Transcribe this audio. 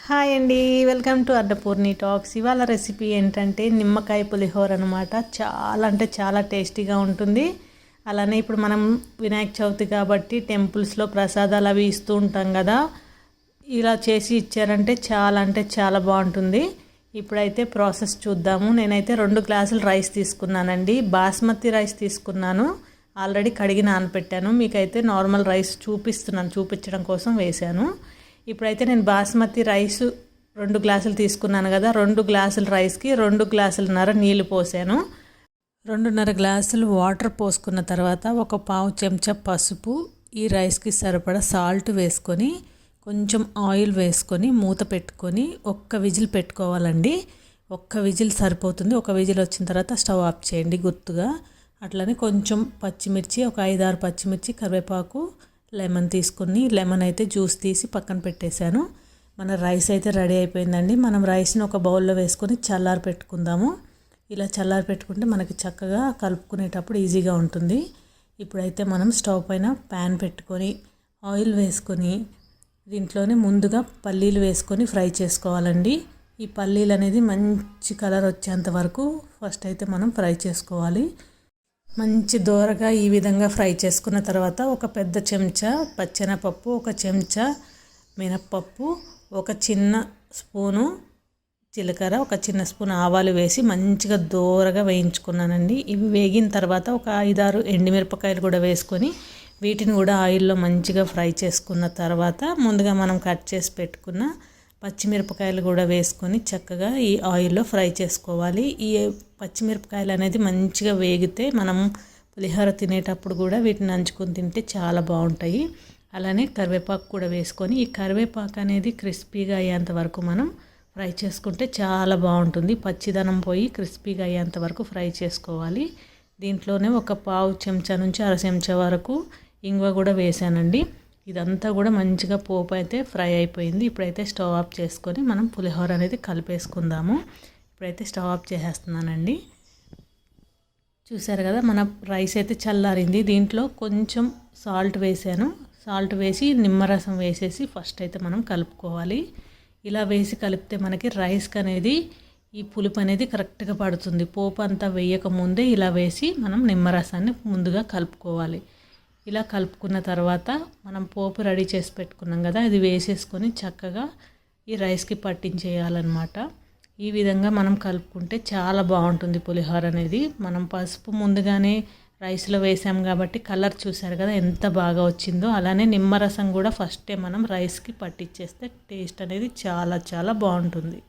Hi అండి, welcome to Annapurni talks. ఇవాళ recipe ఏంటంటే నిమ్మకాయ పులిహోర అనమాట. చాలా అంటే చాలా టేస్టీగా ఉంటుంది. అలానే ఇప్పుడు మనం వినాయక చవితి కాబట్టి టెంపుల్స్లో ప్రసాదాలు అవి ఇస్తూ ఉంటాం కదా, ఇలా చేసి ఇచ్చారంటే చాలా అంటే చాలా బాగుంటుంది. ఇప్పుడైతే ప్రాసెస్ చూద్దాము. నేనైతే 2 గ్లాసులు రైస్ తీసుకున్నానండి. బాస్మతి రైస్ తీసుకున్నాను. ఆల్రెడీ కడిగి నానపెట్టాను. మీకైతే నార్మల్ రైస్ చూపించడం కోసం వేశాను. ఇప్పుడైతే నేను బాస్మతి రైస్ 2 గ్లాసులు తీసుకున్నాను కదా, 2 గ్లాసుల రైస్కి 2 గ్లాసులన్నర నీళ్ళు పోసాను. 2.5 గ్లాసులు వాటర్ పోసుకున్న తర్వాత 1/4 చెంచా పసుపు, ఈ రైస్కి సరిపడా సాల్ట్ వేసుకొని కొంచెం ఆయిల్ వేసుకొని మూత పెట్టుకొని 1 విజిల్ పెట్టుకోవాలండి. 1 విజిల్ సరిపోతుంది. 1 విజిల్ వచ్చిన తర్వాత స్టవ్ ఆఫ్ చేయండి గుర్తుగా. అట్లనే కొంచెం పచ్చిమిర్చి, ఒక 5-6 పచ్చిమిర్చి, కరివేపాకు, లెమన్ తీసుకుని లెమన్ అయితే జ్యూస్ తీసి పక్కన పెట్టేశాను. మన రైస్ అయితే రెడీ అయిపోయిందండి. మనం రైస్ని ఒక బౌల్లో వేసుకొని చల్లారి పెట్టుకుందాము. ఇలా చల్లారి పెట్టుకుంటే మనకి చక్కగా కలుపుకునేటప్పుడు ఈజీగా ఉంటుంది. ఇప్పుడైతే మనం స్టవ్ పైన ప్యాన్ పెట్టుకొని ఆయిల్ వేసుకొని దీంట్లోనే ముందుగా పల్లీలు వేసుకొని ఫ్రై చేసుకోవాలండి. ఈ పల్లీలు అనేది మంచి కలర్ వచ్చేంత వరకు ఫస్ట్ అయితే మనం ఫ్రై చేసుకోవాలి. మంచి దోరగా ఈ విధంగా ఫ్రై చేసుకున్న తర్వాత ఒక పెద్ద చెంచా పచ్చెనపప్పు, 1 చెంచా మినప్పప్పు, 1 చిన్న స్పూను జీలకర్ర, 1 చిన్న స్పూన్ ఆవాలు వేసి మంచిగా దోరగా వేయించుకున్నానండి. ఇవి వేగిన తర్వాత ఒక 5-6 ఎండుమిరపకాయలు కూడా వేసుకొని వీటిని కూడా ఆయిల్లో మంచిగా ఫ్రై చేసుకున్న తర్వాత ముందుగా మనం కట్ చేసి పెట్టుకున్న పచ్చిమిరపకాయలు కూడా వేసుకొని చక్కగా ఈ ఆయిల్లో ఫ్రై చేసుకోవాలి. ఈ పచ్చిమిరపకాయలు అనేది మంచిగా వేగితే మనం పులిహోర తినేటప్పుడు కూడా వీటిని నంచుకొని తింటే చాలా బాగుంటాయి. అలానే కరివేపాకు కూడా వేసుకొని ఈ కరివేపాకు అనేది క్రిస్పీగా అయ్యేంత వరకు మనం ఫ్రై చేసుకుంటే చాలా బాగుంటుంది. పచ్చిదనం పోయి క్రిస్పీగా అయ్యేంత వరకు ఫ్రై చేసుకోవాలి. దీంట్లోనే 1/4 చెంచా నుంచి 1/2 చెంచా వరకు ఇంగువ కూడా వేసానండి. ఇదంతా కూడా మంచిగా పోపు అయితే ఫ్రై అయిపోయింది. ఇప్పుడైతే స్టవ్ ఆఫ్ చేసుకొని మనం పులిహోర అనేది కలిపేసుకుందాము. ఇప్పుడైతే స్టవ్ ఆఫ్ చేసేస్తున్నానండి. చూసారు కదా, మన రైస్ అయితే చల్లారింది. దీంట్లో కొంచెం సాల్ట్ వేసాను. సాల్ట్ వేసి నిమ్మరసం వేసేసి ఫస్ట్ అయితే మనం కలుపుకోవాలి. ఇలా వేసి కలిపితే మనకి రైస్కి అనేది ఈ పులుపు అనేది కరెక్ట్గా పడుతుంది. పోపు అంతా వేయక ముందే ఇలా వేసి మనం నిమ్మరసాన్ని ముందుగా కలుపుకోవాలి. ఇలా కలుపుకున్న తర్వాత మనం పోపు రెడీ చేసి పెట్టుకున్నాం కదా, అది వేసేసుకొని చక్కగా ఈ రైస్కి పట్టించేయాలన్నమాట. ఈ విధంగా మనం కలుపుకుంటే చాలా బాగుంటుంది పులిహోర అనేది. మనం పసుపు ముందుగానే రైస్లో వేసాం కాబట్టి కలర్ చూసారు కదా ఎంత బాగా వచ్చిందో. అలానే నిమ్మరసం కూడా ఫస్టే మనం రైస్కి పట్టించేస్తే టేస్ట్ అనేది చాలా చాలా బాగుంటుంది.